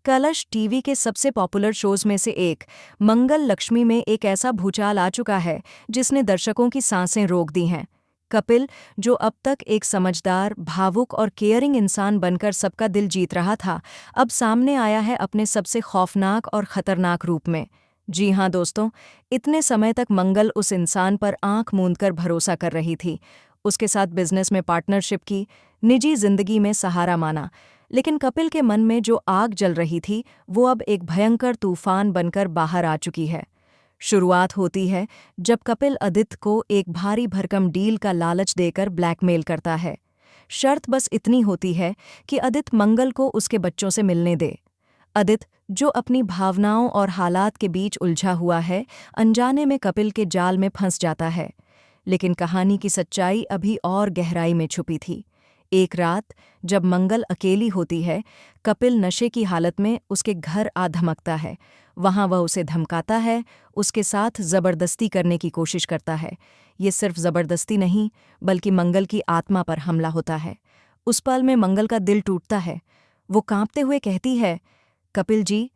कलश टीवी के सबसे पॉपुलर शोज में से एक मंगल लक्ष्मी में एक ऐसा भूचाल आ चुका है जिसने दर्शकों की सांसें रोक दी हैं। कपिल, जो अब तक एक समझदार, भावुक और केयरिंग इंसान बनकर सबका दिल जीत रहा था, अब सामने आया है अपने सबसे खौफनाक और खतरनाक रूप में। जी हाँ दोस्तों, इतने समय तक मंगल उस इंसान पर आंख मूंदकर भरोसा कर रही थी, उसके साथ बिजनेस में पार्टनरशिप की, निजी जिंदगी में सहारा माना। लेकिन कपिल के मन में जो आग जल रही थी वो अब एक भयंकर तूफान बनकर बाहर आ चुकी है। शुरुआत होती है जब कपिल आदित्य को एक भारी भरकम डील का लालच देकर ब्लैकमेल करता है। शर्त बस इतनी होती है कि आदित्य मंगल को उसके बच्चों से मिलने दे। आदित्य, जो अपनी भावनाओं और हालात के बीच उलझा हुआ है, अनजाने में कपिल के जाल में फंस जाता है। लेकिन कहानी की सच्चाई अभी और गहराई में छुपी थी। एक रात जब मंगल अकेली होती है, कपिल नशे की हालत में उसके घर आ धमकता है। वहां वह उसे धमकाता है, उसके साथ जबरदस्ती करने की कोशिश करता है। ये सिर्फ जबरदस्ती नहीं, बल्कि मंगल की आत्मा पर हमला होता है। उस पल में मंगल का दिल टूटता है। वो कांपते हुए कहती है, कपिल जी,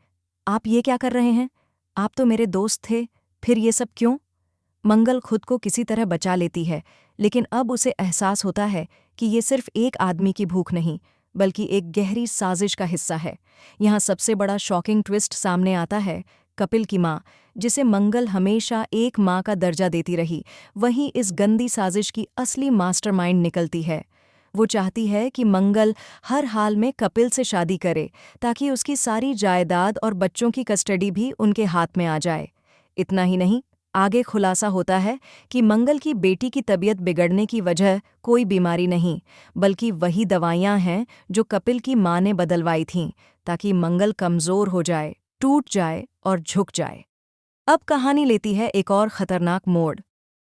आप ये क्या कर रहे हैं? आप तो मेरे दोस्त थे, फिर ये सब क्यों? मंगल खुद को किसी तरह बचा लेती है, लेकिन अब उसे एहसास होता है कि ये सिर्फ एक आदमी की भूख नहीं, बल्कि एक गहरी साजिश का हिस्सा है। यहाँ सबसे बड़ा शॉकिंग ट्विस्ट सामने आता है। कपिल की माँ, जिसे मंगल हमेशा एक माँ का दर्जा देती रही, वहीं इस गंदी साजिश की असली मास्टरमाइंड निकलती है। वो चाहती है कि मंगल हर हाल में कपिल से शादी करे, ताकि उसकी सारी जायदाद और बच्चों की कस्टडी भी उनके हाथ में आ जाए। इतना ही नहीं, आगे खुलासा होता है कि मंगल की बेटी की तबीयत बिगड़ने की वजह कोई बीमारी नहीं, बल्कि वही दवाइयां हैं जो कपिल की माँ ने बदलवाई थीं, ताकि मंगल कमज़ोर हो जाए, टूट जाए और झुक जाए। अब कहानी लेती है एक और खतरनाक मोड़।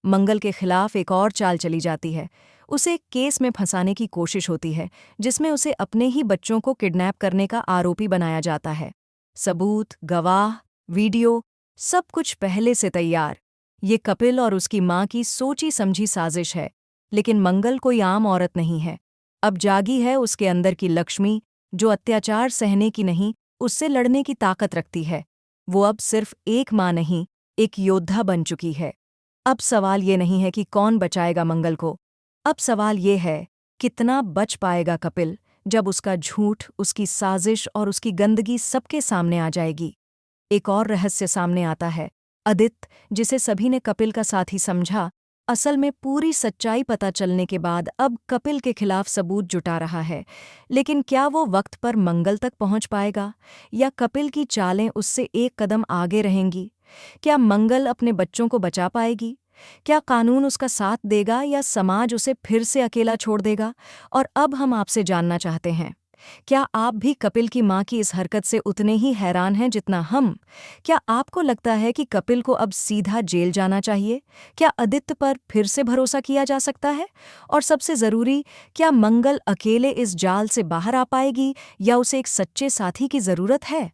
मंगल के खिलाफ एक और चाल चली जाती है। उसे एक केस में फंसाने की कोशिश होती है, जिसमें उसे अपने ही बच्चों को किडनैप करने का आरोपी बनाया जाता है। सबूत, गवाह, वीडियो, सब कुछ पहले से तैयार। ये कपिल और उसकी माँ की सोची समझी साजिश है। लेकिन मंगल कोई आम औरत नहीं है। अब जागी है उसके अंदर की लक्ष्मी, जो अत्याचार सहने की नहीं, उससे लड़ने की ताकत रखती है। वो अब सिर्फ एक माँ नहीं, एक योद्धा बन चुकी है। अब सवाल ये नहीं है कि कौन बचाएगा मंगल को। अब सवाल ये है, कितना बच पाएगा कपिल, जब उसका झूठ, उसकी साजिश और उसकी गंदगी सबके सामने आ जाएगी। एक और रहस्य सामने आता है। आदित्य, जिसे सभी ने कपिल का साथी समझा, असल में पूरी सच्चाई पता चलने के बाद अब कपिल के खिलाफ सबूत जुटा रहा है। लेकिन क्या वो वक्त पर मंगल तक पहुंच पाएगा, या कपिल की चालें उससे एक कदम आगे रहेंगी? क्या मंगल अपने बच्चों को बचा पाएगी? क्या कानून उसका साथ देगा, या समाज उसे फिर से अकेला छोड़ देगा? और अब हम आपसे जानना चाहते हैं, क्या आप भी कपिल की मां की इस हरकत से उतने ही हैरान हैं जितना हम? क्या आपको लगता है कि कपिल को अब सीधा जेल जाना चाहिए? क्या आदित्य पर फिर से भरोसा किया जा सकता है? और सबसे जरूरी, क्या मंगल अकेले इस जाल से बाहर आ पाएगी, या उसे एक सच्चे साथी की जरूरत है?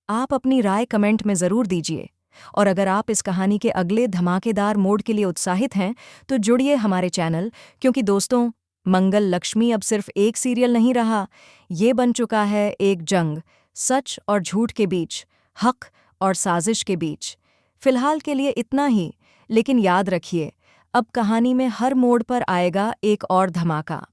आप अपनी राय कमेंट में जरूर दीजिए। और अगर आप इस कहानी के अगले धमाकेदार मोड़ के लिए उत्साहित हैं, तो जुड़िए हमारे चैनल, क्योंकि दोस्तों, मंगल लक्ष्मी अब सिर्फ एक सीरियल नहीं रहा, ये बन चुका है एक जंग, सच और झूठ के बीच, हक और साजिश के बीच। फिलहाल के लिए इतना ही, लेकिन याद रखिए, अब कहानी में हर मोड़ पर आएगा एक और धमाका।